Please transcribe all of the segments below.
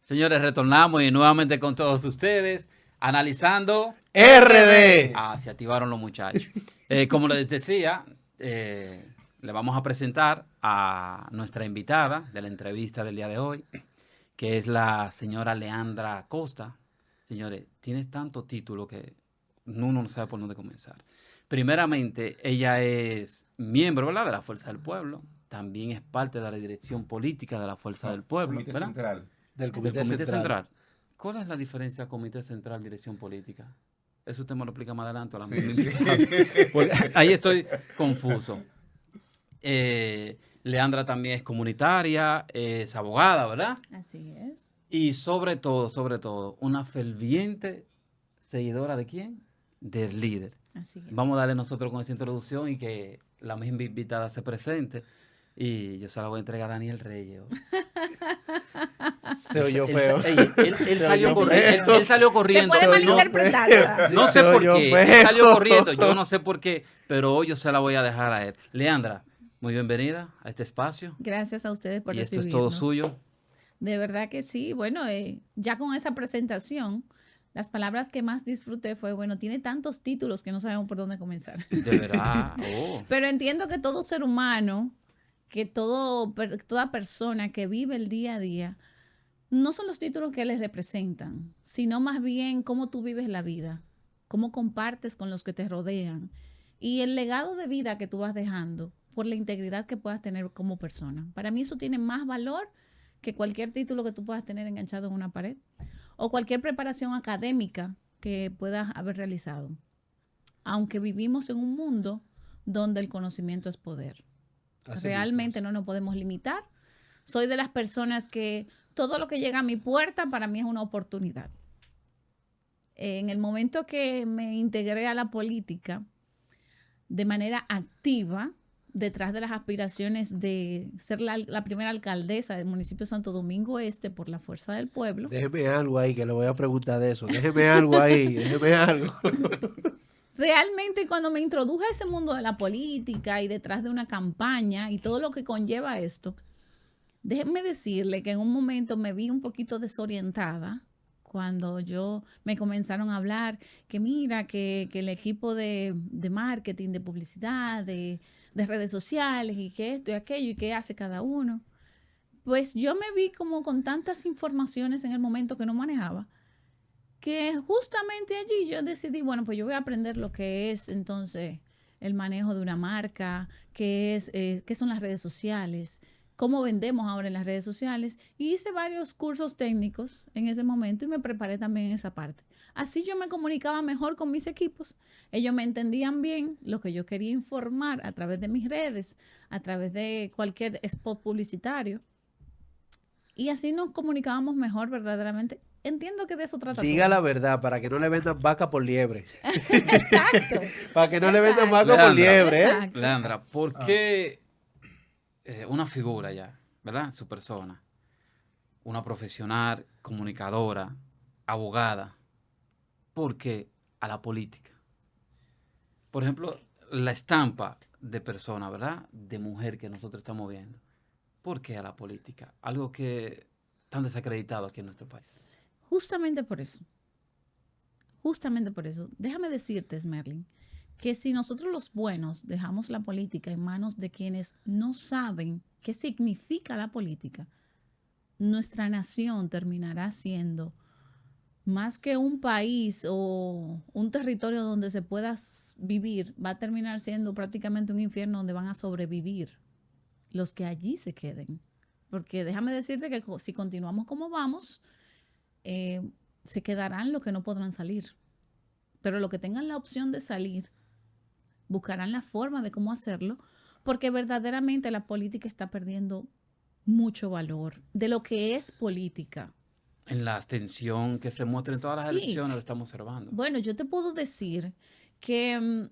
Señores, retornamos y nuevamente con todos ustedes, analizando RD. Se activaron los muchachos. Como les decía, le vamos a presentar a nuestra invitada de la entrevista del día de hoy, que es la señora Leandra Costa. Señores, tiene tanto título que uno no sabe por dónde comenzar. Primeramente, ella es miembro, ¿verdad?, de la Fuerza del Pueblo. También es parte de la dirección política de la Fuerza del Pueblo, Comité ¿verdad? Central. Del Del Comité, Comité Central. Central. ¿Cuál es la diferencia Comité Central, Dirección Política? Eso usted me lo explica más adelante. Porque ahí estoy confuso. Leandra también es comunitaria, es abogada, ¿verdad? Así es. Y sobre todo, una ferviente seguidora ¿de quién? Del líder. Así es. Vamos a darle nosotros con esa introducción y que la misma invitada se presente. Y yo se la voy a entregar a Daniel Reyes. Se oyó feo. Él salió corriendo. Se puede No, malinterpretar, ¿verdad? no sé por oyó qué. feo. Él salió corriendo. Yo no sé por qué. Pero hoy yo se la voy a dejar a él. Leandra, muy bienvenida a este espacio. Gracias a ustedes por Y esto es recibirnos. todo suyo. De verdad que sí. Bueno, ya con esa presentación, las palabras que más disfruté fue, bueno, tiene tantos títulos que no sabemos por dónde comenzar. De verdad. Oh. Pero entiendo que todo ser humano, que toda persona que vive el día a día, no son los títulos que les representan, sino más bien cómo tú vives la vida, cómo compartes con los que te rodean y el legado de vida que tú vas dejando por la integridad que puedas tener como persona. Para mí eso tiene más valor que cualquier título que tú puedas tener enganchado en una pared o cualquier preparación académica que puedas haber realizado. Aunque vivimos en un mundo donde el conocimiento es poder. Así Realmente no nos podemos limitar. Soy de las personas que todo lo que llega a mi puerta para mí es una oportunidad. En el momento que me integré a la política de manera activa, detrás de las aspiraciones de ser la primera alcaldesa del municipio de Santo Domingo Este por la Fuerza del Pueblo. Déjeme algo ahí, que le voy a preguntar de eso. Déjeme algo ahí, déjeme algo. Realmente cuando me introduje a ese mundo de la política y detrás de una campaña y todo lo que conlleva esto, déjenme decirle que en un momento me vi un poquito desorientada cuando me comenzaron a hablar que mira, que el equipo de marketing, de publicidad, de redes sociales y que esto y aquello y qué hace cada uno. Pues yo me vi como con tantas informaciones en el momento que no manejaba, que justamente allí yo decidí, bueno, pues yo voy a aprender lo que es entonces el manejo de una marca, qué son las redes sociales, cómo vendemos ahora en las redes sociales. Y hice varios cursos técnicos en ese momento y me preparé también en esa parte. Así yo me comunicaba mejor con mis equipos. Ellos me entendían bien lo que yo quería informar a través de mis redes, a través de cualquier spot publicitario. Y así nos comunicábamos mejor verdaderamente. Entiendo que de eso trata Diga todo. la verdad, para que no le vendan vaca por liebre. Exacto. Para que no le vendan vaca Leandra, por liebre, ¿eh? Exacto. Leandra, ¿por qué una figura ya, ¿verdad? Su persona, una profesional, comunicadora, abogada, ¿por qué a la política? Por ejemplo, la estampa de persona, ¿verdad? De mujer que nosotros estamos viendo. ¿Por qué a la política? Algo que tan desacreditado aquí en nuestro país. Justamente por eso. Justamente por eso. Déjame decirte, Smerlin, que si nosotros los buenos dejamos la política en manos de quienes no saben qué significa la política, nuestra nación terminará siendo más que un país o un territorio donde se pueda vivir, va a terminar siendo prácticamente un infierno donde van a sobrevivir los que allí se queden. Porque déjame decirte que si continuamos como vamos, se quedarán los que no podrán salir. Pero los que tengan la opción de salir, buscarán la forma de cómo hacerlo, porque verdaderamente la política está perdiendo mucho valor de lo que es política. En la abstención que se muestra en todas las Sí. elecciones lo estamos observando. Bueno, yo te puedo decir que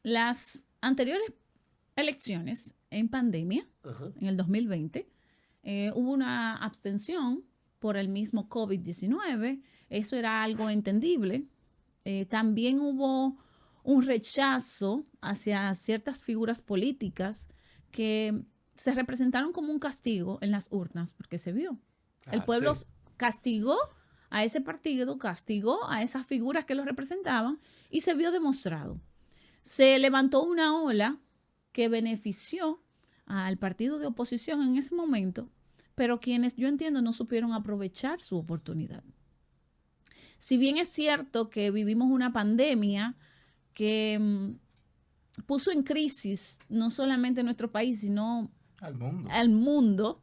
las anteriores elecciones en pandemia, en el 2020, hubo una abstención por el mismo COVID-19. Eso era algo entendible. También hubo un rechazo hacia ciertas figuras políticas que se representaron como un castigo en las urnas, porque se vio. Claro, El pueblo sí. castigó a ese partido, castigó a esas figuras que lo representaban y se vio demostrado. Se levantó una ola que benefició al partido de oposición en ese momento, pero quienes yo entiendo no supieron aprovechar su oportunidad. Si bien es cierto que vivimos una pandemia que puso en crisis no solamente nuestro país, sino al mundo,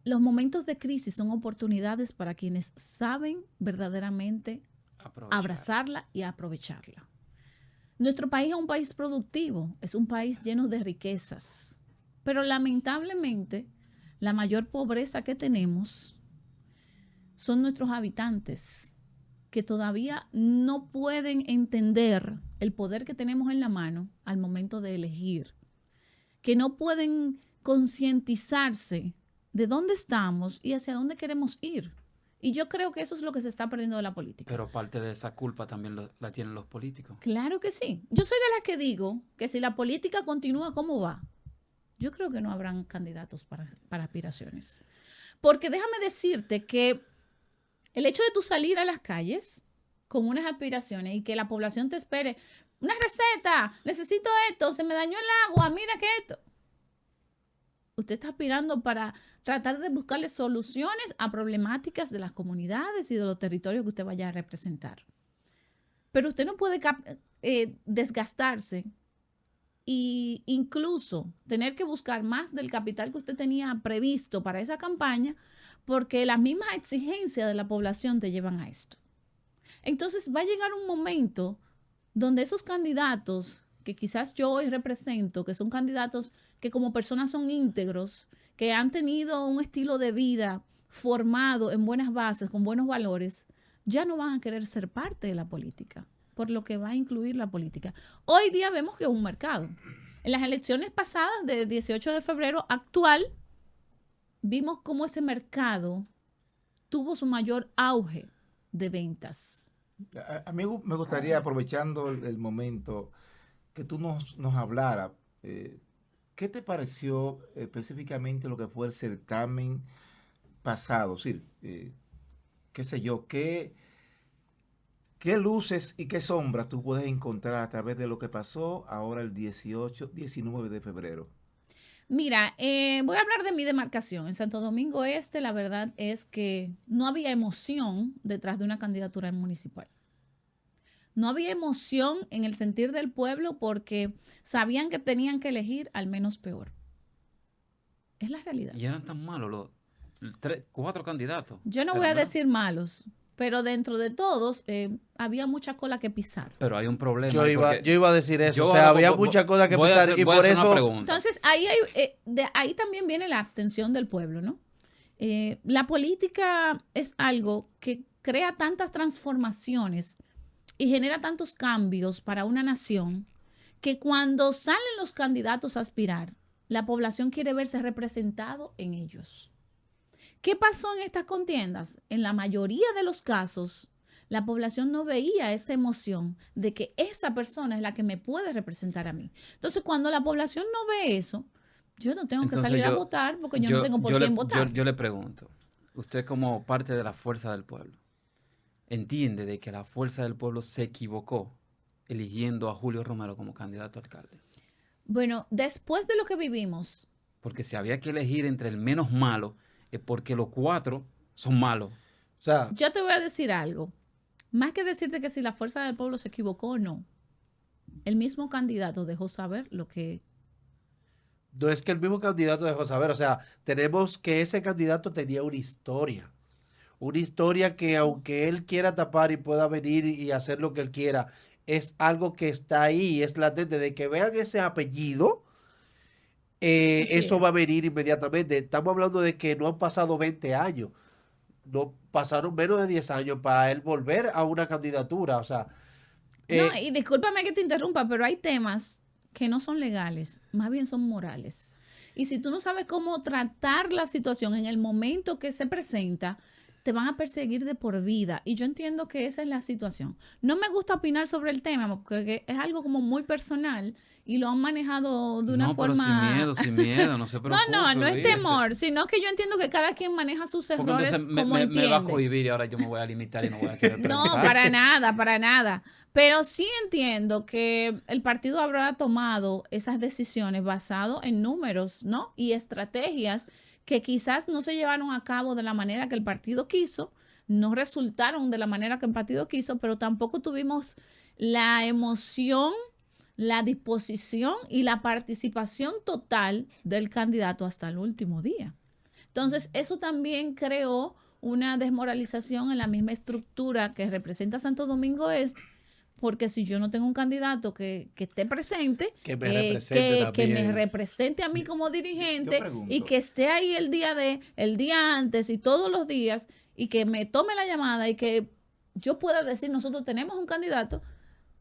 los momentos de crisis son oportunidades para quienes saben verdaderamente abrazarla y aprovecharla. Nuestro país es un país productivo, es un país lleno de riquezas, pero lamentablemente la mayor pobreza que tenemos son nuestros habitantes, que todavía no pueden entender el poder que tenemos en la mano al momento de elegir, que no pueden concientizarse de dónde estamos y hacia dónde queremos ir. Y yo creo que eso es lo que se está perdiendo de la política. Pero parte de esa culpa también la tienen los políticos. Claro que sí. Yo soy de las que digo que si la política continúa como va, yo creo que no habrán candidatos para aspiraciones. Porque déjame decirte que el hecho de tú salir a las calles con unas aspiraciones y que la población te espere, una receta, necesito esto, se me dañó el agua, mira que esto. Usted está aspirando para tratar de buscarle soluciones a problemáticas de las comunidades y de los territorios que usted vaya a representar. Pero usted no puede desgastarse e incluso tener que buscar más del capital que usted tenía previsto para esa campaña, porque las mismas exigencias de la población te llevan a esto. Entonces va a llegar un momento donde esos candidatos que quizás yo hoy represento, que son candidatos que como personas son íntegros, que han tenido un estilo de vida formado en buenas bases, con buenos valores, ya no van a querer ser parte de la política, por lo que va a incluir la política. Hoy día vemos que es un mercado. En las elecciones pasadas, de 18 de febrero actual, vimos cómo ese mercado tuvo su mayor auge de ventas. A mí me gustaría, aprovechando el momento, que tú nos hablara, ¿qué te pareció específicamente lo que fue el certamen pasado? Es decir, qué sé yo, ¿qué luces y qué sombras tú puedes encontrar a través de lo que pasó ahora el 19 de febrero? Mira, voy a hablar de mi demarcación. En Santo Domingo Este, la verdad es que no había emoción detrás de una candidatura municipal. No había emoción en el sentir del pueblo porque sabían que tenían que elegir al menos peor. Es la realidad. Y eran tan malos los 4 candidatos. Yo no voy a decir malos, pero dentro de todos había mucha cola que pisar. Pero hay un problema. Yo iba a decir eso. O sea, había mucha cola que pisar y por eso... Entonces, ahí también viene la abstención del pueblo, ¿no? La política es algo que crea tantas transformaciones y genera tantos cambios para una nación que cuando salen los candidatos a aspirar, la población quiere verse representado en ellos. ¿Qué pasó en estas contiendas? En la mayoría de los casos, la población no veía esa emoción de que esa persona es la que me puede representar a mí. Entonces, cuando la población no ve eso, yo no tengo que salir a votar porque yo no tengo por quién votar. Yo le pregunto, usted como parte de la fuerza del pueblo, ¿entiende de que la fuerza del pueblo se equivocó eligiendo a Julio Romero como candidato a alcalde? Bueno, después de lo que vivimos. Porque si había que elegir entre el menos malo, es porque los 4 son malos. O sea, yo te voy a decir algo. Más que decirte que si la fuerza del pueblo se equivocó o no, el mismo candidato dejó saber lo que... No es que el mismo candidato dejó saber, o sea, tenemos que ese candidato tenía una historia. Una historia que aunque él quiera tapar y pueda venir y hacer lo que él quiera, es algo que está ahí, es latente. De que vean ese apellido, eso va a venir inmediatamente. Estamos hablando de que no han pasado 20 años, no pasaron menos de 10 años para él volver a una candidatura. O sea, no, y discúlpame que te interrumpa, pero hay temas que no son legales, más bien son morales. Y si tú no sabes cómo tratar la situación en el momento que se presenta, te van a perseguir de por vida. Y yo entiendo que esa es la situación. No me gusta opinar sobre el tema porque es algo como muy personal y lo han manejado de una No, pero forma... sin miedo, no se preocupe. No es olvídese. temor, sino que yo entiendo que cada quien maneja sus Porque errores entonces como me va a entiende. cohibir y ahora yo me voy a limitar y no voy a querer No, preguntar. para nada, para nada. Pero sí entiendo que el partido habrá tomado esas decisiones basado en números, ¿no? Y estrategias que quizás no se llevaron a cabo de la manera que el partido quiso, no resultaron de la manera que el partido quiso, pero tampoco tuvimos la emoción, la disposición y la participación total del candidato hasta el último día. Entonces, eso también creó una desmoralización en la misma estructura que representa Santo Domingo Este, porque si yo no tengo un candidato que esté presente, Que me represente que me también. represente a mí como dirigente pregunto. y que esté ahí el día antes y todos los días y que me tome la llamada y que yo pueda decir, nosotros tenemos un candidato,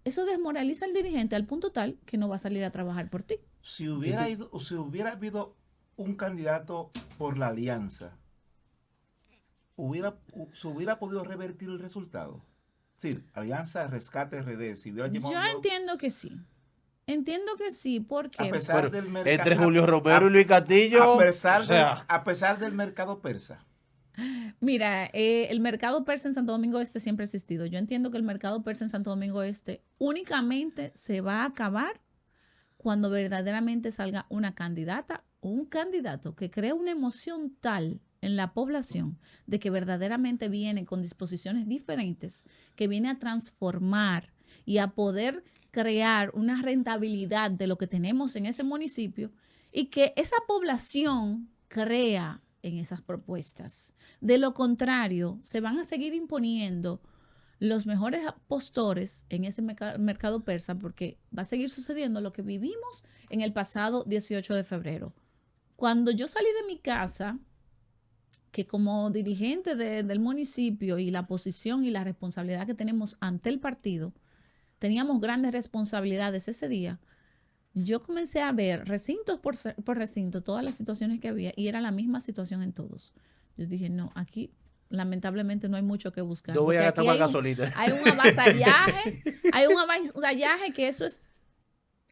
eso desmoraliza al dirigente al punto tal que no va a salir a trabajar por ti. Si hubiera habido un candidato por la alianza, ¿se hubiera podido revertir el resultado? Sí, Alianza Rescate RD, si hubiera Yo entiendo que sí. Entiendo que sí, porque a pesar Bueno, del mercado, entre Julio Romero y Luis Castillo, o sea, a pesar del mercado persa. mira, el mercado persa en Santo Domingo Este siempre ha existido. Yo entiendo que el mercado persa en Santo Domingo Este únicamente se va a acabar cuando verdaderamente salga una candidata o un candidato que cree una emoción tal en la población de que verdaderamente viene con disposiciones diferentes, que viene a transformar y a poder crear una rentabilidad de lo que tenemos en ese municipio y que esa población crea en esas propuestas. De lo contrario, se van a seguir imponiendo los mejores postores en ese mercado persa porque va a seguir sucediendo lo que vivimos en el pasado 18 de febrero. Cuando yo salí de mi casa, que como dirigente del municipio y la posición y la responsabilidad que tenemos ante el partido, teníamos grandes responsabilidades ese día. Yo comencé a ver recintos por recinto todas las situaciones que había y era la misma situación en todos. Yo dije, no, aquí lamentablemente no hay mucho que buscar. no voy a porque gastar aquí más hay un- gasolina. hay un avasallaje que eso es,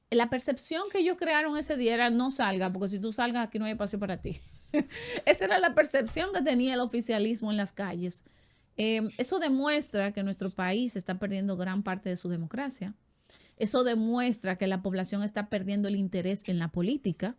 la percepción que ellos crearon ese día era no salga, porque si tú salgas aquí no hay espacio para ti. Esa era la percepción que tenía el oficialismo en las calles. Eso demuestra que nuestro país está perdiendo gran parte de su democracia. Eso demuestra que la población está perdiendo el interés en la política.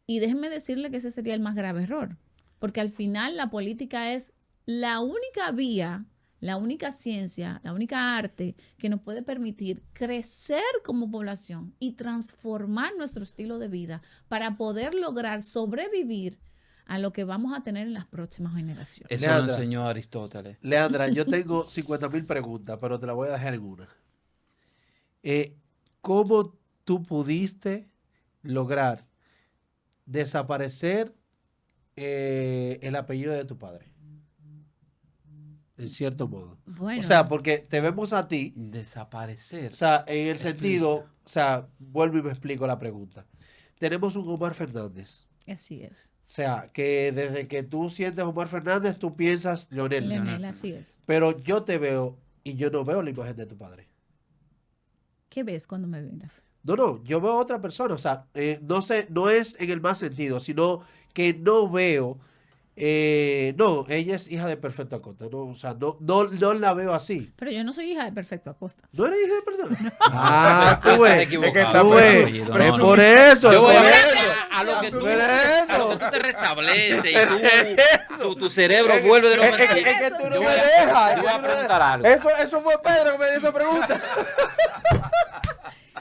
Y déjenme decirle que ese sería el más grave error, porque al final la política es la única vía, la única ciencia, la única arte que nos puede permitir crecer como población y transformar nuestro estilo de vida para poder lograr sobrevivir a lo que vamos a tener en las próximas generaciones. Eso lo Leandra. enseñó Aristóteles. Leandra, yo tengo 50,000 preguntas, pero te las voy a dejar en una. ¿Cómo tú pudiste lograr desaparecer el apellido de tu padre? En cierto modo. Bueno, O sea, porque te vemos a ti, Desaparecer. o sea, en el sentido, o sea, vuelvo y me explico la pregunta. Tenemos un Omar Fernández. así es. O sea, que desde que tú sientes Omar Fernández, tú piensas Leonel. Leonel, así es. Pero yo te veo y yo no veo la imagen de tu padre. ¿Qué ves cuando me miras? No, yo veo a otra persona. O sea, no sé, no es en el más sentido, sino que no veo. No, ella es hija de Perfecto Acosta. No, o sea, no la veo así. Pero yo no soy hija de Perfecto Acosta. ¿No eres hija de Perfecto? Ah, tú Estás ves. equivocado. Tú ves. Apellido, no, Es no. por eso. Yo voy por a eso. a lo que tú, Pero a eso. lo que tú te restableces y tu cerebro vuelve de los Es que tú no Yo me voy a- dejas. yo voy a preguntar algo. Eso fue Pedro que me dio esa pregunta.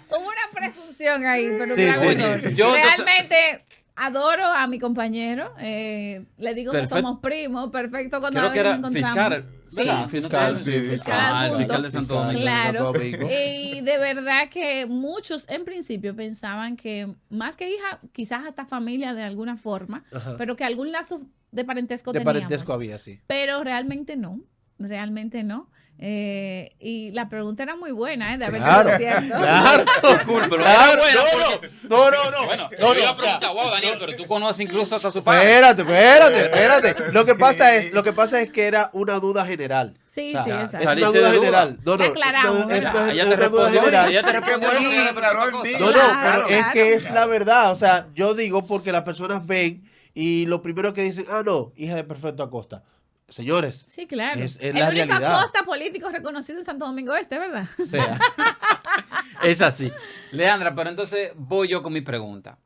Hubo una presunción ahí, pero Sí, me sí, gustó. sí, sí. Yo, entonces- Realmente adoro a mi compañero. Le digo que Perfecto. somos primos. Perfecto cuando Creo a que veces era nos encontramos. fiscal. Sí, ¿verdad? fiscal, sí, Ah, el fiscal. fiscal de Santo Domingo. Claro. Domingo. Y de verdad que muchos en principio pensaban que más que hija, quizás hasta familia de alguna forma, Ajá. pero que algún lazo de parentesco De teníamos. parentesco había, sí. Pero realmente no, realmente no. Y la pregunta era muy buena, de haber Claro, sido cierto. claro, Pero claro, era buena, no. Bueno, No, yo iba a o sea, preguntar, wow, Daniel, pero tú conoces incluso hasta su padre. Espérate. Lo que pasa es que era una duda general. Sí, O sea, sí, ya, exacto. Es una saliste duda de duda. general. No, La es aclaramos, una- es ¿verdad? una- Ella es te una duda respondió, general. ella te respondió lo que Y- ella le preguntó a Costa. No, Claro, pero es claro. que es la verdad. O sea, yo digo porque las personas ven y lo primero que dicen, no, hija de Perfecto Acosta. Señores, Sí, claro. Es el la único realidad. Acosta político reconocido en Santo Domingo Este, ¿verdad? o sea, Es así. Leandra, pero entonces voy yo con mi pregunta.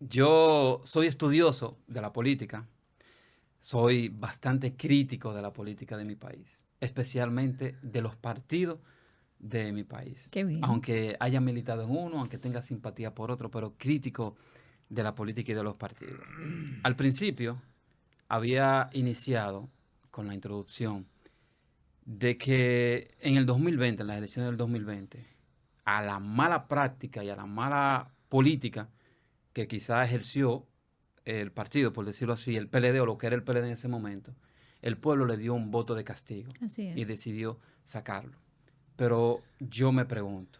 Yo soy estudioso de la política, soy bastante crítico de la política de mi país, especialmente de los partidos de mi país. Qué bien. Aunque haya militado en uno, aunque tenga simpatía por otro, pero crítico de la política y de los partidos. Al principio había iniciado con la introducción de que en el 2020, en las elecciones del 2020, a la mala práctica y a la mala política que quizás ejerció el partido, por decirlo así, el PLD o lo que era el PLD en ese momento, el pueblo le dio un voto de castigo Así es. y decidió sacarlo. Pero yo me pregunto,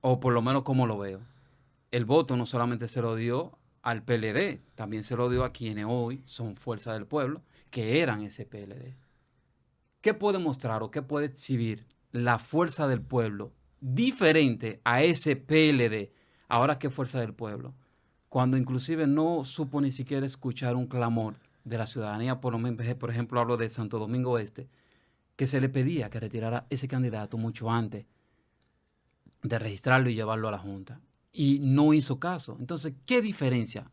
o por lo menos como lo veo, el voto no solamente se lo dio al PLD, también se lo dio a quienes hoy son Fuerza del Pueblo, que eran ese PLD. ¿Qué puede mostrar o qué puede exhibir la Fuerza del Pueblo diferente a ese PLD, ahora que Fuerza del Pueblo, cuando inclusive no supo ni siquiera escuchar un clamor de la ciudadanía, por ejemplo, hablo de Santo Domingo Este, que se le pedía que retirara ese candidato mucho antes de registrarlo y llevarlo a la Junta? Y no hizo caso. Entonces, ¿qué diferencia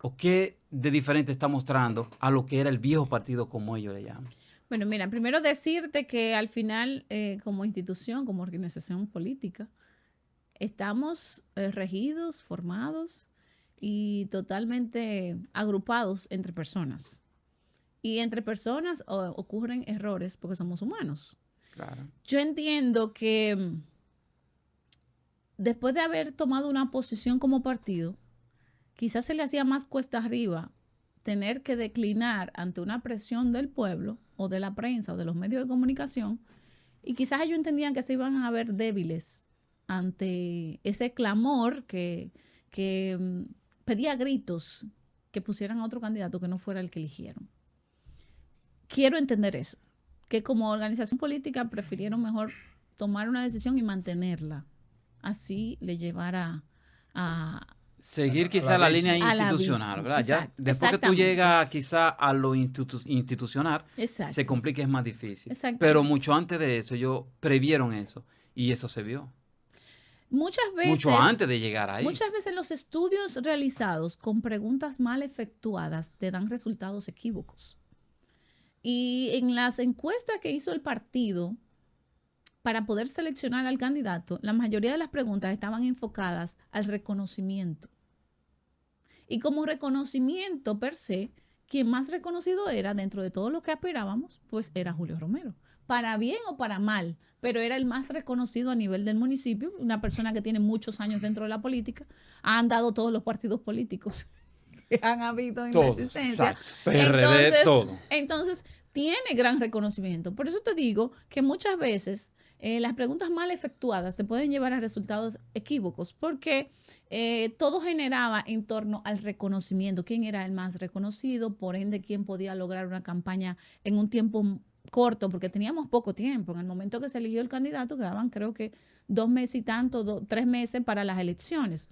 o qué de diferente está mostrando a lo que era el viejo partido, como ellos le llaman? Bueno, mira, primero decirte que al final, como institución, como organización política, estamos regidos, formados y totalmente agrupados entre personas. Y entre personas ocurren errores porque somos humanos. Claro. Yo entiendo que después de haber tomado una posición como partido, quizás se le hacía más cuesta arriba tener que declinar ante una presión del pueblo o de la prensa o de los medios de comunicación, y quizás ellos entendían que se iban a ver débiles ante ese clamor que pedía a gritos que pusieran a otro candidato que no fuera el que eligieron. Quiero entender eso, que como organización política prefirieron mejor tomar una decisión y mantenerla. Así le llevara a Seguir quizá la línea al institucional, abismo. ¿verdad? Ya, Exacto, después que tú exactamente. llegas quizá a lo institucional, Exacto. se complica, es más difícil. Exactamente. Pero mucho antes de eso, ellos previeron eso y eso se vio. Muchas veces, Mucho antes de llegar ahí. muchas veces los estudios realizados con preguntas mal efectuadas te dan resultados equívocos. Y en las encuestas que hizo el partido para poder seleccionar al candidato, la mayoría de las preguntas estaban enfocadas al reconocimiento. Y como reconocimiento per se, quien más reconocido era dentro de todo lo que aspirábamos, pues era Julio Romero. Para bien o para mal, pero era el más reconocido a nivel del municipio, una persona que tiene muchos años dentro de la política, han dado todos los partidos políticos que han habido en la Todos, existencia. exacto. PRD, todo. Entonces, tiene gran reconocimiento. Por eso te digo que muchas veces las preguntas mal efectuadas te pueden llevar a resultados equívocos, porque todo generaba en torno al reconocimiento. ¿Quién era el más reconocido? Por ende, ¿quién podía lograr una campaña en un tiempo corto? Porque teníamos poco tiempo. En el momento que se eligió el candidato, quedaban creo que 2 meses y tanto, 3 meses para las elecciones.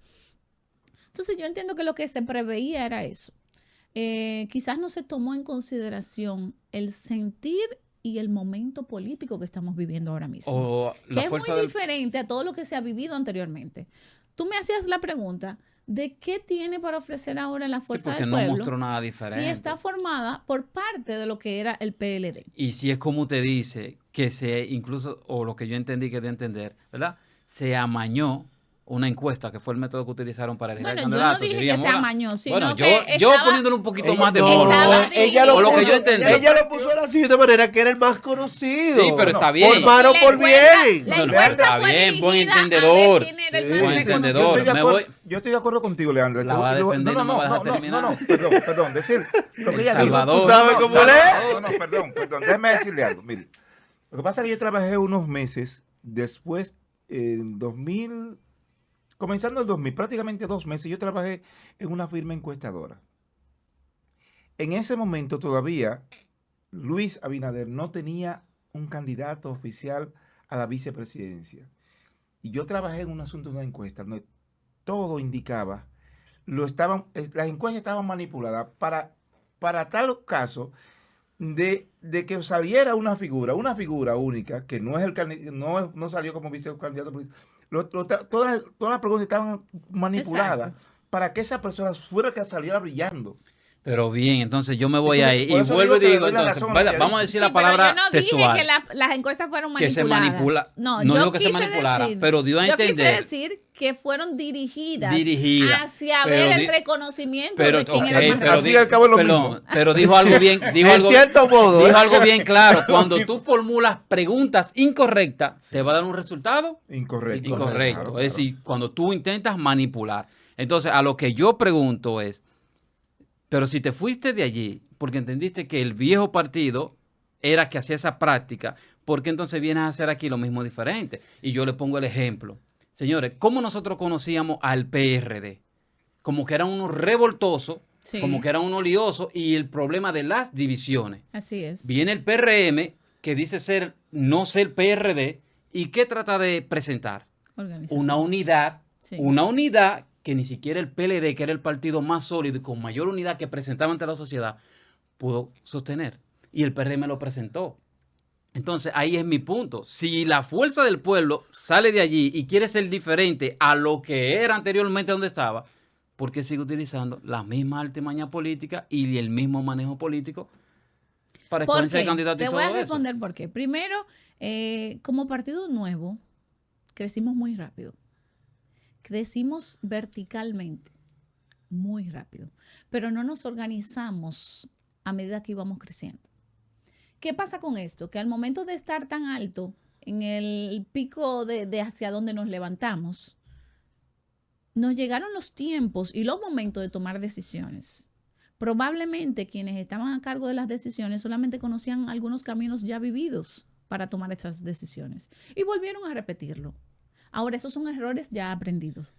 Entonces, yo entiendo que lo que se preveía era eso. Quizás no se tomó en consideración el sentir y el momento político que estamos viviendo ahora mismo. O Que la es fuerza muy del... diferente a todo lo que se ha vivido anteriormente. Tú me hacías la pregunta de qué tiene para ofrecer ahora la Sí, Fuerza porque del no Pueblo mostró nada diferente. si está formada por parte de lo que era el PLD. Y si es como te dice, que se incluso, o lo que yo entendí que de entender, ¿verdad? Se amañó una encuesta, que fue el método que utilizaron para elegir al Bueno, yo no candidato. dije que diríamos, se ¿verdad? amañó, sino Bueno, que yo estaba- poniéndole un poquito más de No, morbo. Estaba ella o lo que yo puso- entendí. Ella lo puso de la siguiente manera, que era el más conocido. Sí, pero está No, bien. Por mal o La por encuesta- bien. La Bueno, encuesta está fue bien, buen dirigida a ver entendedor. quién era el Sí, más buen reconocido. entendedor. Yo Me voy. estoy de acuerdo contigo, Leandra. La va a defender y no me va a dejar terminar. No, perdón. Decir lo que El ella dijo. Salvador. ¿Tú sabes cómo no, lee? No, perdón. Déjeme decirle algo. Mire, Lo que pasa es que yo trabajé unos meses después, comenzando el 2000, prácticamente 2 meses, yo trabajé en una firma encuestadora. En ese momento todavía Luis Abinader no tenía un candidato oficial a la vicepresidencia. Y yo trabajé en un asunto de una encuesta donde todo indicaba, las encuestas estaban manipuladas para tal caso de que saliera una figura única, que no es no salió como vicecandidato político. Todas las preguntas estaban manipuladas. Exacto. Para que esa persona fuera que saliera brillando. Pero bien, entonces yo me voy Entonces, ahí por y eso vuelvo y digo que le digo, doy la entonces, razón a lo vaya, que vamos a dice. decir la palabra pero yo no textual. dije que las encuestas fueron Que se manipuladas. manipula. No yo digo que se quise manipulara, decir- pero dio a yo quise entender. decir que fueron dirigidas Dirigida, hacia pero ver di- el reconocimiento Pero, de quién ok, era el más pero, Al fin y al cabo es lo mismo. pero dijo algo bien, dijo En algo, cierto modo, dijo ¿eh? algo bien claro. Cuando tú formulas preguntas incorrectas, te va a dar un resultado Incorrecto. incorrecto. Claro, Es claro. decir, cuando tú intentas manipular. Entonces, a lo que yo pregunto es, pero si te fuiste de allí porque entendiste que el viejo partido era que hacía esa práctica, ¿por qué entonces vienes a hacer aquí lo mismo diferente? Y yo le pongo el ejemplo. Señores, ¿cómo nosotros conocíamos al PRD? Como que eran unos revoltosos, Sí. como que eran unos liosos y el problema de las divisiones. Así es. Viene el PRM que dice no ser PRD y ¿qué trata de presentar? Organización. Una Sí. unidad que ni siquiera el PLD, que era el partido más sólido y con mayor unidad que presentaba ante la sociedad, pudo sostener. Y el PRM lo presentó. Entonces, ahí es mi punto. Si la fuerza del pueblo sale de allí y quiere ser diferente a lo que era anteriormente donde estaba, ¿por qué sigue utilizando la misma artimaña política y el mismo manejo político para ¿Por escogerse de qué? candidato y Te todo voy a eso? responder por qué. Primero, como partido nuevo, crecimos muy rápido. Crecimos verticalmente, muy rápido. Pero no nos organizamos a medida que íbamos creciendo. ¿Qué pasa con esto? Que al momento de estar tan alto, en el pico de hacia donde nos levantamos, nos llegaron los tiempos y los momentos de tomar decisiones. Probablemente quienes estaban a cargo de las decisiones solamente conocían algunos caminos ya vividos para tomar estas decisiones y volvieron a repetirlo. Ahora, esos son errores ya aprendidos,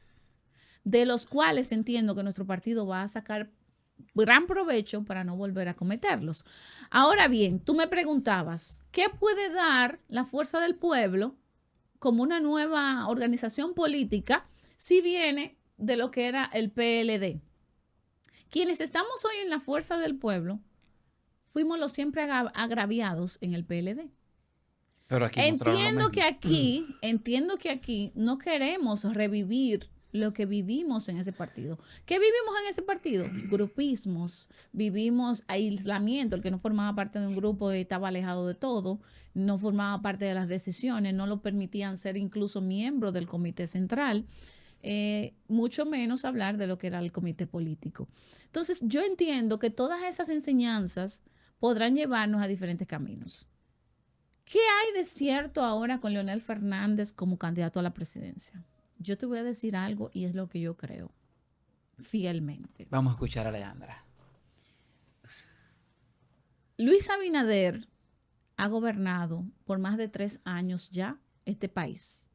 de los cuales entiendo que nuestro partido va a sacar gran provecho para no volver a cometerlos. Ahora bien, tú me preguntabas, ¿qué puede dar la fuerza del pueblo como una nueva organización política si viene de lo que era el PLD? Quienes estamos hoy en la fuerza del pueblo, fuimos los siempre agraviados en el PLD. Pero aquí mostraron lo Entiendo mismo. que aquí no queremos revivir lo que vivimos en ese partido. ¿Qué vivimos en ese partido? Grupismos, vivimos aislamiento. El que no formaba parte de un grupo estaba alejado de todo, no formaba parte de las decisiones, no lo permitían ser incluso miembro del comité central, mucho menos hablar de lo que era el comité político. Entonces, yo entiendo que todas esas enseñanzas podrán llevarnos a diferentes caminos. ¿Qué hay de cierto ahora con Leonel Fernández como candidato a la presidencia? Yo te voy a decir algo y es lo que yo creo fielmente. Vamos a escuchar a Leandra. Luis Abinader ha gobernado por más de 3 años ya este país.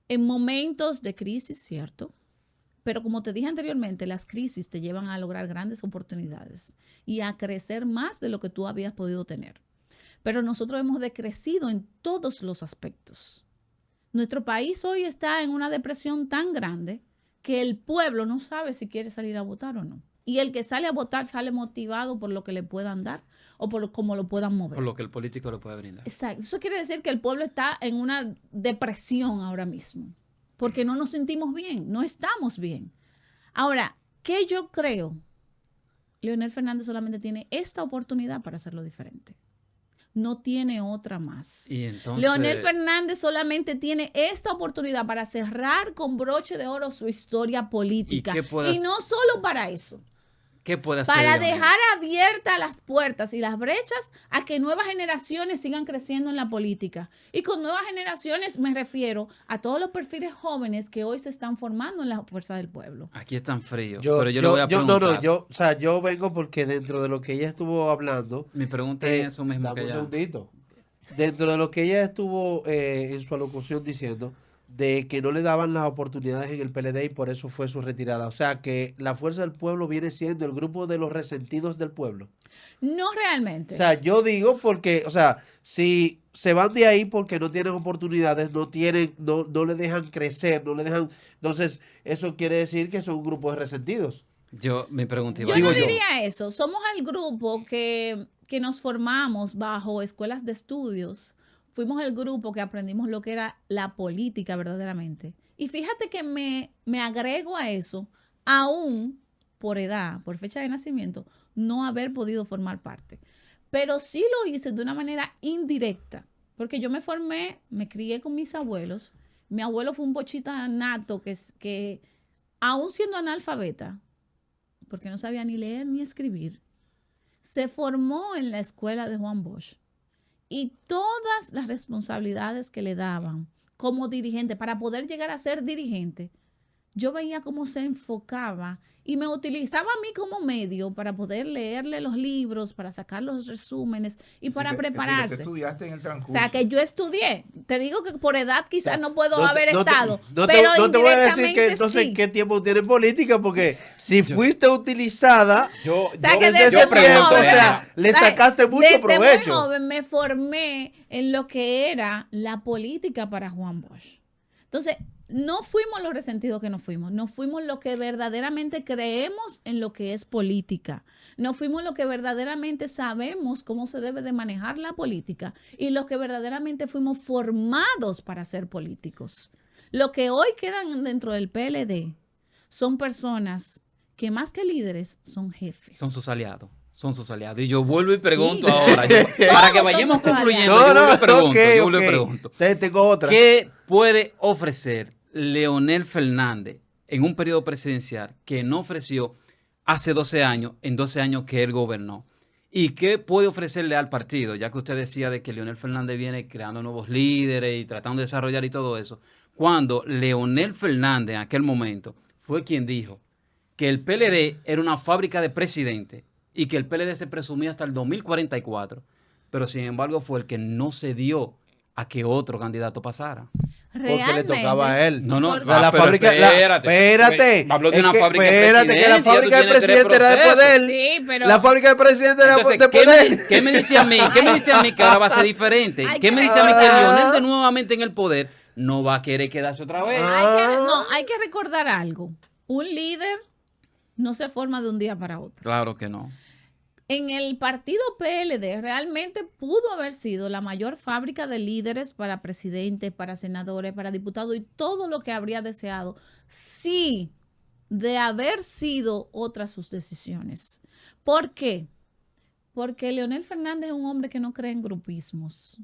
En momentos de crisis, ¿cierto? Pero como te dije anteriormente, las crisis te llevan a lograr grandes oportunidades y a crecer más de lo que tú habías podido tener. Pero nosotros hemos decrecido en todos los aspectos. Nuestro país hoy está en una depresión tan grande que el pueblo no sabe si quiere salir a votar o no. Y el que sale a votar sale motivado por lo que le puedan dar o por cómo lo puedan mover. Por lo que el político le puede brindar. Exacto. Eso quiere decir que el pueblo está en una depresión ahora mismo, porque no nos sentimos bien, no estamos bien. Ahora, ¿qué yo creo? Leonel Fernández solamente tiene esta oportunidad para hacerlo diferente. No tiene otra más. Y entonces, Leonel Fernández solamente tiene esta oportunidad para cerrar con broche de oro su historia política. qué puede Y no solo para eso. ¿qué puede hacer Para Leonel? dejar abiertas las puertas y las brechas a que nuevas generaciones sigan creciendo en la política. Y con nuevas generaciones me refiero a todos los perfiles jóvenes que hoy se están formando en la fuerza del pueblo. Aquí están fríos, pero yo le voy a preguntar. yo vengo porque dentro de lo que ella estuvo hablando, Mi pregunta es eso mismo dame que un ella. segundito. dentro de lo que ella estuvo en su alocución diciendo, de que no le daban las oportunidades en el PLD y por eso fue su retirada. O sea, que la Fuerza del Pueblo viene siendo el grupo de los resentidos del pueblo. No O realmente. sea, yo digo porque, o sea, si se van de ahí porque no tienen oportunidades, no le dejan crecer, no le dejan. Entonces, eso quiere decir que son un grupo de resentidos. Mi pregunta Yo iba no ahí. diría eso. Somos el grupo que nos formamos bajo escuelas de estudios. Fuimos el grupo que aprendimos lo que era la política verdaderamente. Y fíjate que me agrego a eso, aún por edad, por fecha de nacimiento, no haber podido formar parte. Pero sí lo hice de una manera indirecta, porque yo me formé, me crié con mis abuelos. Mi abuelo fue un bochita nato que aún siendo analfabeta, porque no sabía ni leer ni escribir, se formó en la escuela de Juan Bosch. Y todas las responsabilidades que le daban como dirigente, para poder llegar a ser dirigente, yo veía cómo se enfocaba y me utilizaba a mí como medio para poder leerle los libros, para sacar los resúmenes y para prepararse. Que estudiaste en el transcurso. O sea, que yo estudié. Te digo que por edad quizás O sea, no puedo no te- haber no te- estado, no te, pero no te voy a decir que indirectamente entonces sí. qué tiempo tiene en política, porque si fuiste utilizada Yo, sea, que desde desde ese muy tiempo, joven, o sea, le ¿sabes? sacaste mucho Desde provecho. muy joven me formé en lo que era la política para Juan Bosch. Entonces, no fuimos los resentidos que nos fuimos los que verdaderamente creemos en lo que es política, no fuimos los que verdaderamente sabemos cómo se debe de manejar la política y los que verdaderamente fuimos formados para ser políticos. Lo que hoy quedan dentro del PLD son personas que más que líderes son jefes. son sus aliados. Son sus aliados. Y yo vuelvo y Sí. pregunto ahora, para que Todos vayamos somos sus concluyendo, No, yo vuelvo no, y pregunto, ok, yo vuelvo y ok. pregunto. Tengo otra. ¿Qué puede ofrecer Leonel Fernández en un periodo presidencial que no ofreció hace 12 años, en 12 años que él gobernó? ¿Y qué puede ofrecerle al partido? Ya que usted decía de que Leonel Fernández viene creando nuevos líderes y tratando de desarrollar y todo eso. Cuando Leonel Fernández en aquel momento fue quien dijo que el PLD era una fábrica de presidentes y que el PLD se presumía hasta el 2044, pero sin embargo fue el que no se dio a que otro candidato pasara. Porque le tocaba a él. No, no, Porque- La pero fábrica, espérate. Habló de Es una que- fábrica de espérate, que la presidencia, fábrica tú de tienes tres presidente era de procesos. poder. Sí, pero La fábrica de presidente era Entonces, de ¿qué poder. qué me dice a mí? ¿Qué me dice a mí que ahora va a ser diferente? Hay ¿Qué que me dice a mí que recordar- Leonel de nuevamente en el poder no va a querer quedarse otra vez? hay que recordar algo. Un líder no se forma de un día para otro. Claro que no. En el partido PLD realmente pudo haber sido la mayor fábrica de líderes para presidentes, para senadores, para diputados y todo lo que habría deseado, sí, de haber sido otras sus decisiones. ¿Por qué? Porque Leonel Fernández es un hombre que no cree en grupismos.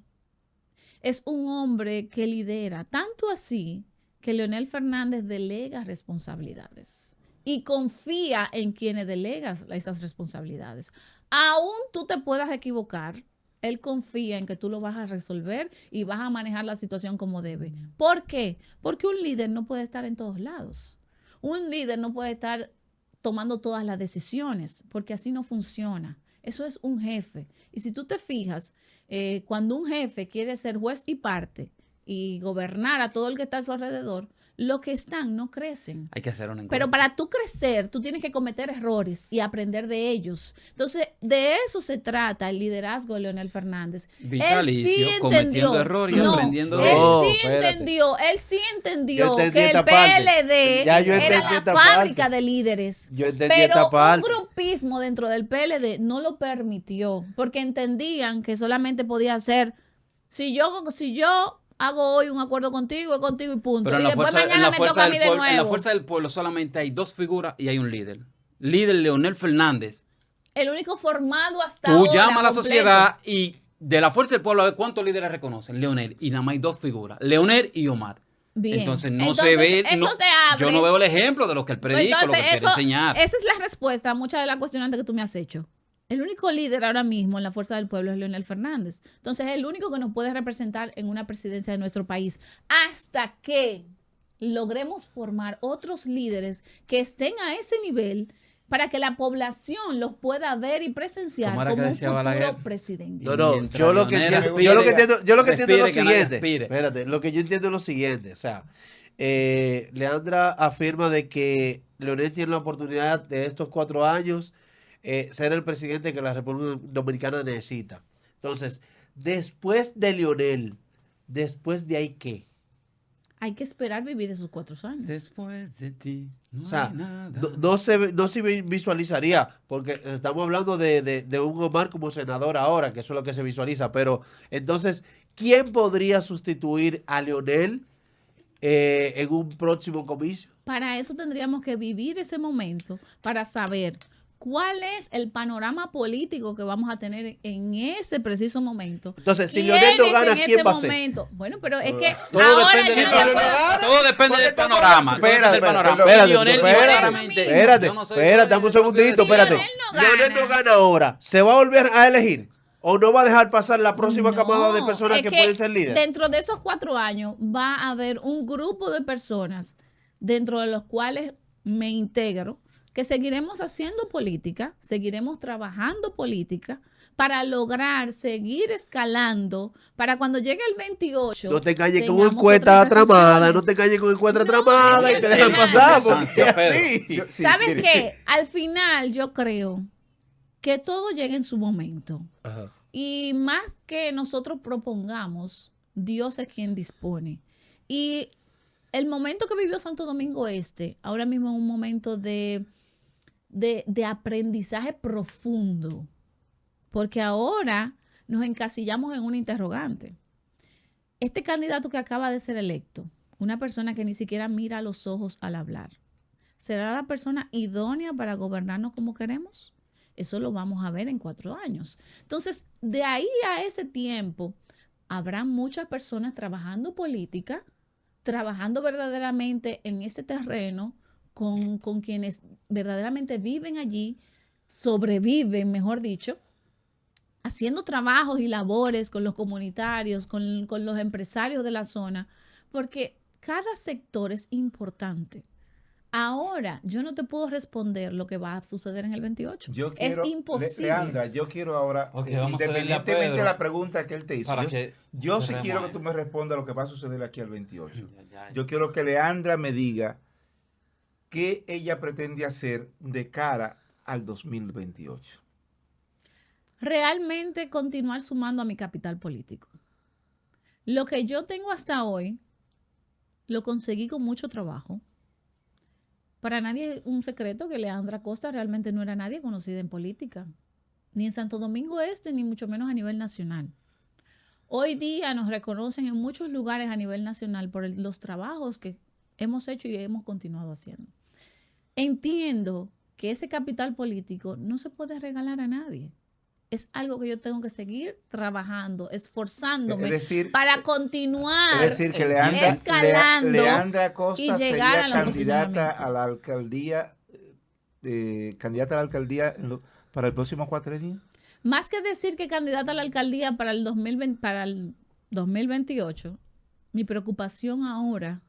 Es un hombre que lidera, tanto así que Leonel Fernández delega responsabilidades y confía en quienes delegas esas responsabilidades. Aún tú te puedas equivocar, él confía en que tú lo vas a resolver y vas a manejar la situación como debe. ¿Por qué? Porque un líder no puede estar en todos lados. Un líder no puede estar tomando todas las decisiones, porque así no funciona. Eso es un jefe. Y si tú te fijas, cuando un jefe quiere ser juez y parte y gobernar a todo el que está a su alrededor, los que están no crecen. Hay que hacer una encuesta. Pero para tú crecer, tú tienes que cometer errores y aprender de ellos. Entonces, de eso se trata el liderazgo de Leonel Fernández. Vitalicio, cometiendo errores y aprendiendo de él ellos. sí espérate. entendió Yo entendí que el esta parte. PLD Ya yo era entendí la esta fábrica parte. de líderes. Yo entendí Pero esta parte. un grupismo dentro del PLD no lo permitió, porque entendían que solamente podía ser, si yo hago hoy un acuerdo contigo, es contigo y punto. Pero Y después mañana me toca a mí de nuevo. en la fuerza del pueblo solamente hay dos figuras y hay un líder. Líder Leonel Fernández. El único formado hasta Tú ahora. llamas a la completo. sociedad y de la fuerza del pueblo a ver cuántos líderes reconocen. Leonel. Y nada más hay dos figuras. Leonel y Omar. Bien. Entonces no se Entonces, ve. eso no- te abre. yo no veo el ejemplo de lo que él predica, lo que Entonces, quiere enseñar. esa es la respuesta a muchas de las cuestionantes que tú me has hecho. El único líder ahora mismo en la fuerza del pueblo es Leonel Fernández. Entonces, es el único que nos puede representar en una presidencia de nuestro país hasta que logremos formar otros líderes que estén a ese nivel para que la población los pueda ver y presenciar ¿Cómo era que como un decía futuro Balaguer? presidente. No, Mientras yo lo que Leonel entiendo, aspire, yo lo que entiendo, yo lo que entiendo es lo respire, que nadie siguiente. aspire. Espérate, lo que yo entiendo es lo siguiente. O sea, Leandra afirma de que Leonel tiene la oportunidad de estos 4 años ser el presidente que la República Dominicana necesita. Entonces, después de Leonel, después de ahí, ¿qué? Hay que esperar vivir esos 4 años. Después de ti no O sea, hay nada. no se visualizaría, porque estamos hablando de un Omar como senador ahora, que eso es lo que se visualiza, pero entonces, ¿quién podría sustituir a Leonel en un próximo comicio? Para eso tendríamos que vivir ese momento para saber cuál es el panorama político que vamos a tener en ese preciso momento. Entonces, si ¿Quién Leonel no es gana, en ¿quién ese va a ser? momento? Bueno, pero es que Todo ahora depende, yo del, no puedo- todo depende del panorama. Todo depende del panorama. Espérate, Lionel espérate, claramente, espérate, yo no soy- espérate, dame un segundito, Si espérate. Leonel no gana. Leonel no gana ahora, ¿se va a volver a elegir? ¿O no va a dejar pasar la próxima No, camada de personas es que pueden ser líderes? Dentro de esos 4 años va a haber un grupo de personas dentro de los cuales me integro, que seguiremos haciendo política, seguiremos trabajando política para lograr seguir escalando, para cuando llegue el 28. No te engañes con tengamos encuesta otras tramada, no decisiones. te engues con encuesta No, tramada y es te que dejan sí. pasar, porque Ansia, es Pedro. así. Sí, ¿Sabes mire. qué? Al final yo creo que todo llega en su momento. Ajá. Y más que nosotros propongamos, Dios es quien dispone. Y el momento que vivió Santo Domingo Este, ahora mismo es un momento de aprendizaje profundo, porque ahora nos encasillamos en un interrogante. Este candidato que acaba de ser electo, una persona que ni siquiera mira a los ojos al hablar, ¿será la persona idónea para gobernarnos como queremos? Eso lo vamos a ver en 4 años. Entonces, de ahí a ese tiempo, habrá muchas personas trabajando política, trabajando verdaderamente en ese terreno con quienes verdaderamente viven allí, sobreviven, mejor dicho, haciendo trabajos y labores con los comunitarios, con los empresarios de la zona, porque cada sector es importante. Ahora, yo no te puedo responder lo que va a suceder en el 28. Yo quiero, es imposible. Leandra, yo quiero ahora, Ok, vamos a cederle a independientemente de Pedro la pregunta que él te hizo, para yo, que yo sí cerremos quiero ahí. que tú me respondas lo que va a suceder aquí al 28. Ya. Yo quiero que Leandra me diga qué ella pretende hacer de cara al 2028. Realmente continuar sumando a mi capital político. Lo que yo tengo hasta hoy, lo conseguí con mucho trabajo. Para nadie es un secreto que Leandra Costa realmente no era nadie conocida en política, ni en Santo Domingo Este, ni mucho menos a nivel nacional. Hoy día nos reconocen en muchos lugares a nivel nacional por los trabajos que hemos hecho y hemos continuado haciendo. Entiendo que ese capital político no se puede regalar a nadie. Es algo que yo tengo que seguir trabajando, esforzándome Es decir, para continuar. Es decir, que Leandra, escalando Leandra Costa y llegar sería al candidata posicionamiento. a la alcaldía, para el próximo cuatrenio. Más que decir que candidata a la alcaldía para el 2028, mi preocupación ahora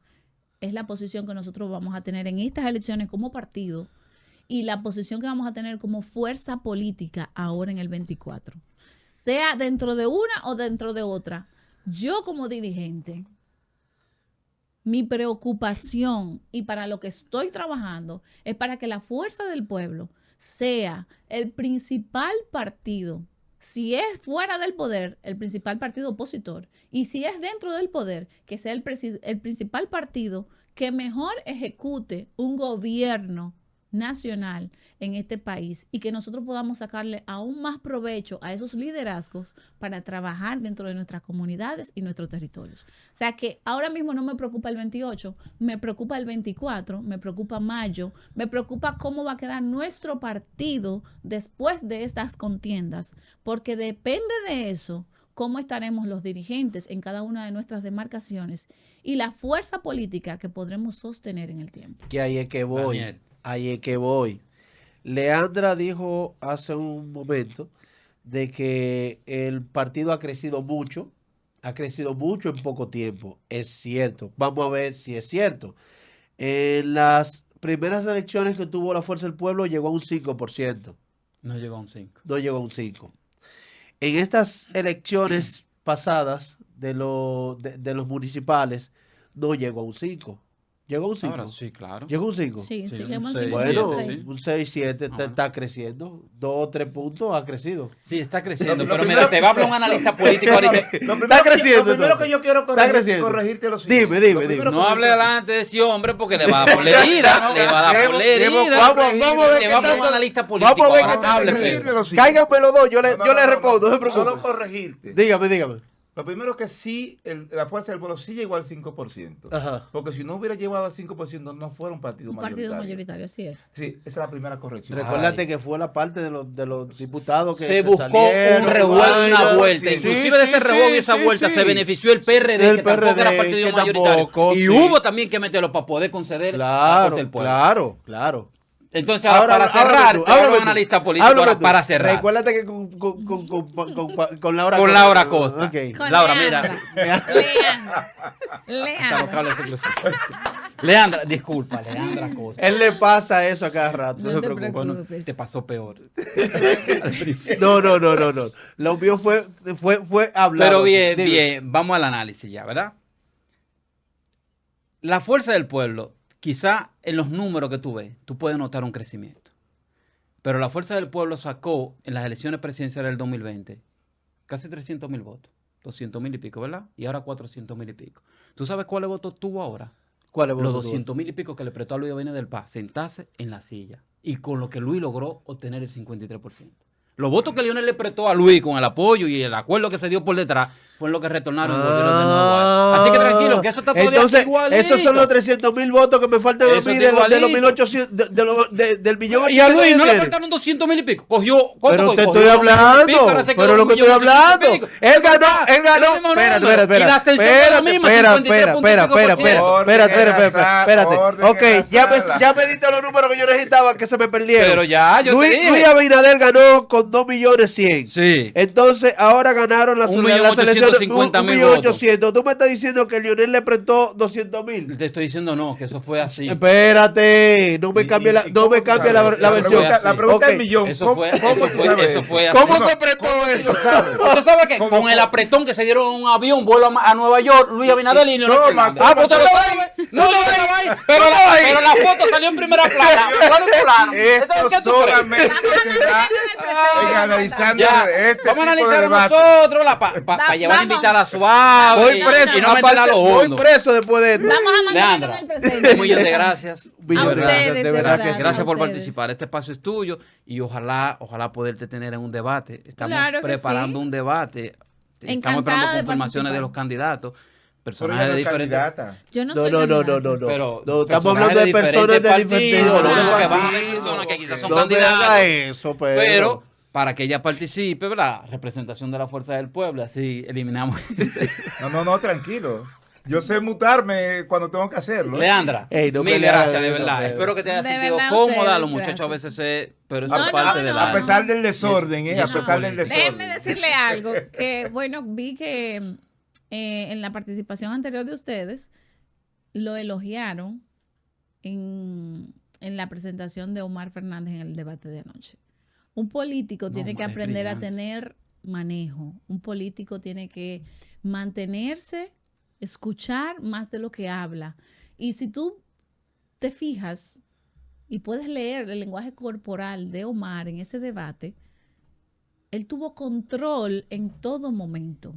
es la posición que nosotros vamos a tener en estas elecciones como partido y la posición que vamos a tener como fuerza política ahora en el 24. Sea dentro de una o dentro de otra. Yo como dirigente, mi preocupación y para lo que estoy trabajando es para que la fuerza del pueblo sea el principal partido. Si es fuera del poder, el principal partido opositor. Y si es dentro del poder, que sea el principal partido que mejor ejecute un gobierno nacional en este país y que nosotros podamos sacarle aún más provecho a esos liderazgos para trabajar dentro de nuestras comunidades y nuestros territorios. O sea que ahora mismo no me preocupa el 28, me preocupa el 24, me preocupa mayo, me preocupa cómo va a quedar nuestro partido después de estas contiendas, porque depende de eso cómo estaremos los dirigentes en cada una de nuestras demarcaciones y la fuerza política que podremos sostener en el tiempo. Que ahí es que voy. Daniel. Ahí es que voy. Leandra dijo hace un momento de que el partido ha crecido mucho en poco tiempo. Es cierto. Vamos a ver si es cierto. En las primeras elecciones que tuvo la Fuerza del Pueblo llegó a un 5%. No llegó a un 5. No llegó a un 5%. En estas elecciones pasadas de los municipales, no llegó a un 5%. Llegó a un 5%. Ahora sí, claro. Llegó a un 5%. Sí, Sí, seguimos un seis, Bueno, siete, sí. un 6, 7 Bueno. está creciendo. 2 o 3 puntos ha crecido. Sí, está creciendo. Lo pero primero- mira, te va a hablar un analista político ahorita. Está creciendo, Lo primero entonces. que yo quiero Está creciendo. corregirte lo siguiente. Dime, Lo primero No que hable yo quiero- delante de ese hombre porque le va a dar por la herida. Le va a dar por la herida. Vamos a ver Le qué va a hablar un tanto- analista político. vamos a ver ahora. qué tanto Hable, corregirle Pedro. lo siguiente. Cáiganme los dos, yo le respondo, no se Solo preocupe. corregirte. Dígame. Lo primero que sí, la Fuerza del Pueblo sí llegó al 5%. Ajá. Porque si no hubiera llevado al 5%, no fuera un partido un partido mayoritario, así es. Sí, esa es la primera corrección. Recuérdate que fue la parte de los diputados que Se buscó salieron, un revuelo, una vaina. vuelta. sí, Inclusive de ese revuelo y esa vuelta se benefició el PRD, El que tampoco PRD, era partido que mayoritario. tampoco, Y sí. hubo también que meterlo para poder conceder a la Fuerza del Claro, Pueblo. claro. Entonces, ahora, para cerrar, te hablo de un analista político Háblame ahora tú. para cerrar. Recuérdate que con Laura Con Laura Costa. Ok. Con Laura, Leandra. mira. Leandra. Leandra, disculpa, Leandra Costa. Él le pasa eso a cada rato, no, No se te preocupe. Bueno, preocupes. te pasó peor. No. Lo mío fue hablar. Pero bien, Dime. bien, vamos al análisis ya, ¿verdad? La Fuerza del Pueblo, quizá en los números que tú ves, tú puedes notar un crecimiento. Pero la Fuerza del Pueblo sacó en las elecciones presidenciales del 2020 casi 300,000 votos. 200,000 y pico, ¿verdad? Y ahora 400,000 y pico. ¿Tú sabes cuáles votos tuvo ahora? ¿Cuál es Los voto tú? 200,000 y pico que le prestó a Luis Abinader del Paz, sentarse en la silla. Y con lo que Luis logró obtener el 53%. Los votos que Leonel le prestó a Luis con el apoyo y el acuerdo que se dio por detrás fueron los que retornaron y volvieron de nuevo a él. Así que tranquilo, que eso está todavía Entonces, igualito. esos son los 300,000 votos que me faltan a Eso mí está de los igualito. 1.800, del millón. Y a Luis no le tiene. faltaron 200,000 y pico. Cogió, ¿cuánto Pero cogió? te Cogió estoy 2,000 y hablando, pico, ahora se quedó pero lo con que estoy 1,800,000 y hablando. pico. Él ganó. Es el mismo número. Y la abstención fue la misma, 53,5%. Espérate. Ok, Orden en la sala. ya me diste los números que yo necesitaba que se me perdieron. Pero ya, yo te dije. Luis Abinader ganó con 2.100.000. Sí. Entonces, ahora ganaron las 1.850.000 votos. 1.800.000. Tú me estás diciendo que Lionel le prestó 200.000. Te estoy diciendo no, que eso fue así. Espérate, no me cambie la ¿Cómo tú versión. sabes? La pregunta Ok. del millón. Eso fue así. ¿Cómo se prestó eso? ¿Usted sabe qué? ¿Cómo? Con el apretón que se dieron en un avión, vuelo a Nueva York, Luis Abinader y Leonel Toma, Fernández. toma, Pues usted lo toma. sabe. No, yo estaba ahí. Pero la foto salió en primera plana. Fulano y fulano. Esto Entonces, ¿qué tú crees? solamente se da en analizando Ya, este vamos a tipo de analizar debate. nosotros para llevar a Vamos. invitada suave Voy y preso, no meterla a aparte, lo voy hondo. preso después de esto. Vamos a mantenernos Leandra, en el presente. un millón de gracias. Un millón A de gracias, ustedes, de verdad que sí. Gracias a por ustedes. participar. Este espacio es tuyo y ojalá poderte tener en un debate. Estamos Claro que preparando sí. un debate. Estamos Encantada esperando de confirmaciones de participar. los candidatos. Pero Personajes ella de no es diferentes. candidata. Yo no No, soy no, candidata. Pero No, estamos personajes hablando de personas de partidos, diferentes lo único que van a partidos. haber personas que quizás son No me candidatos. haga eso, Pero para que ella participe, ¿verdad? Representación de la fuerza del pueblo, así eliminamos. No, tranquilo. Yo sé mutarme cuando tengo que hacerlo. Leandra, Ey, no me mil le hagas gracias, de eso, verdad. Pedro. Espero que te hayas De sentido verdad, cómoda. ustedes, Los muchachos a gracias. veces pero eso No, es parte no, del no. A alma. pesar del desorden, y a eso pesar del político. desorden. Déjenme decirle algo, que bueno, vi que en la participación anterior de ustedes lo elogiaron en la presentación de Omar Fernández en el debate de anoche. Un político No, tiene que Omar es aprender a brillante. tener manejo. Un político tiene que mantenerse, escuchar más de lo que habla. Y si tú te fijas y puedes leer el lenguaje corporal de Omar en ese debate, él tuvo control en todo momento.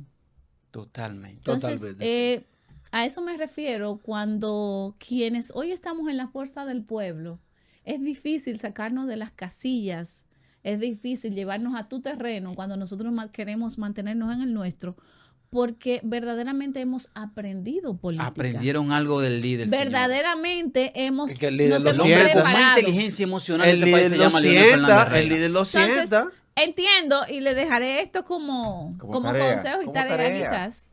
Totalmente. Entonces, Totalmente, a eso me refiero cuando quienes hoy estamos en la fuerza del pueblo, es difícil sacarnos de las casillas, es difícil llevarnos a tu terreno cuando nosotros queremos mantenernos en el nuestro, porque verdaderamente hemos aprendido política. Aprendieron algo del líder. señor. Verdaderamente hemos Es que el líder nos lo El hemos hombre sienta. con más preparado. inteligencia emocional El de este país líder se lo llama Leonel Fernández sienta, Reina. el líder lo Entonces, sienta. entiendo y le dejaré esto como tarea, consejo y como tarea, tarea. quizás.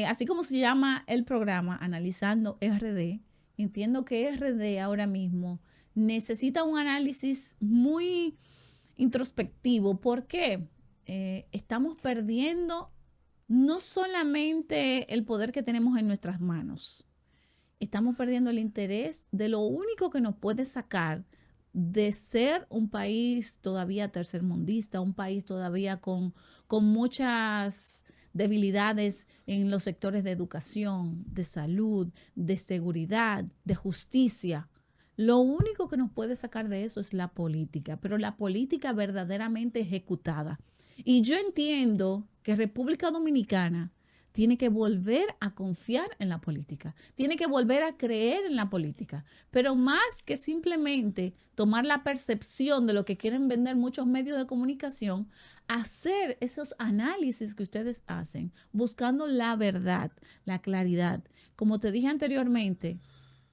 Así como se llama el programa, Analizando RD, entiendo que RD ahora mismo necesita un análisis muy introspectivo. ¿Por qué? Estamos perdiendo no solamente el poder que tenemos en nuestras manos, estamos perdiendo el interés de lo único que nos puede sacar de ser un país todavía tercermundista, un país todavía con muchas debilidades en los sectores de educación, de salud, de seguridad, de justicia. Lo único que nos puede sacar de eso es la política, pero la política verdaderamente ejecutada. Y yo entiendo que República Dominicana tiene que volver a confiar en la política, tiene que volver a creer en la política, pero más que simplemente tomar la percepción de lo que quieren vender muchos medios de comunicación, hacer esos análisis que ustedes hacen, buscando la verdad, la claridad. Como te dije anteriormente,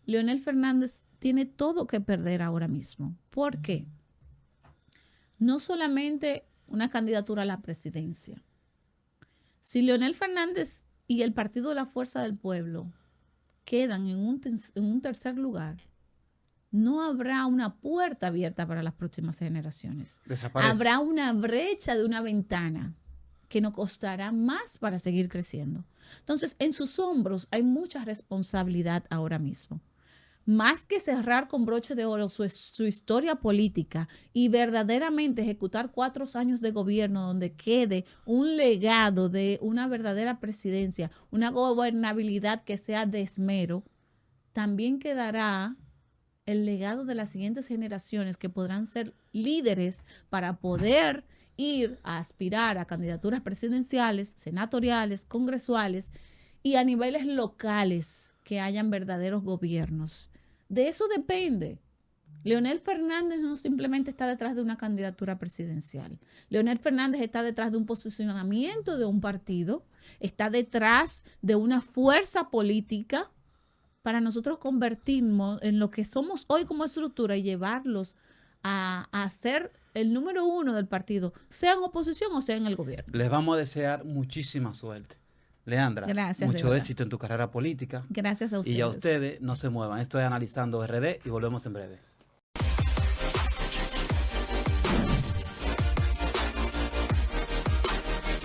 Leonel Fernández tiene todo que perder ahora mismo. ¿Por qué? No solamente una candidatura a la presidencia. Si Leonel Fernández y el Partido de la Fuerza del Pueblo quedan en un tercer lugar, no habrá una puerta abierta para las próximas generaciones. Desaparece. Habrá una brecha de una ventana que nos costará más para seguir creciendo. Entonces, en sus hombros hay mucha responsabilidad ahora mismo. Más que cerrar con broche de oro su historia política y verdaderamente ejecutar 4 años de gobierno donde quede un legado de una verdadera presidencia, una gobernabilidad que sea de esmero, también quedará el legado de las siguientes generaciones que podrán ser líderes para poder ir a aspirar a candidaturas presidenciales, senatoriales, congresuales y a niveles locales que hayan verdaderos gobiernos. De eso depende. Leonel Fernández no simplemente está detrás de una candidatura presidencial. Leonel Fernández está detrás de un posicionamiento de un partido, está detrás de una fuerza política para nosotros convertirnos en lo que somos hoy como estructura y llevarlos a ser el número 1 del partido, sea en oposición o sea en el gobierno. Les vamos a desear muchísima suerte. Leandra, Gracias, mucho éxito en tu carrera política. Gracias a ustedes. Y a ustedes no se muevan. Esto es Analizando RD y volvemos en breve.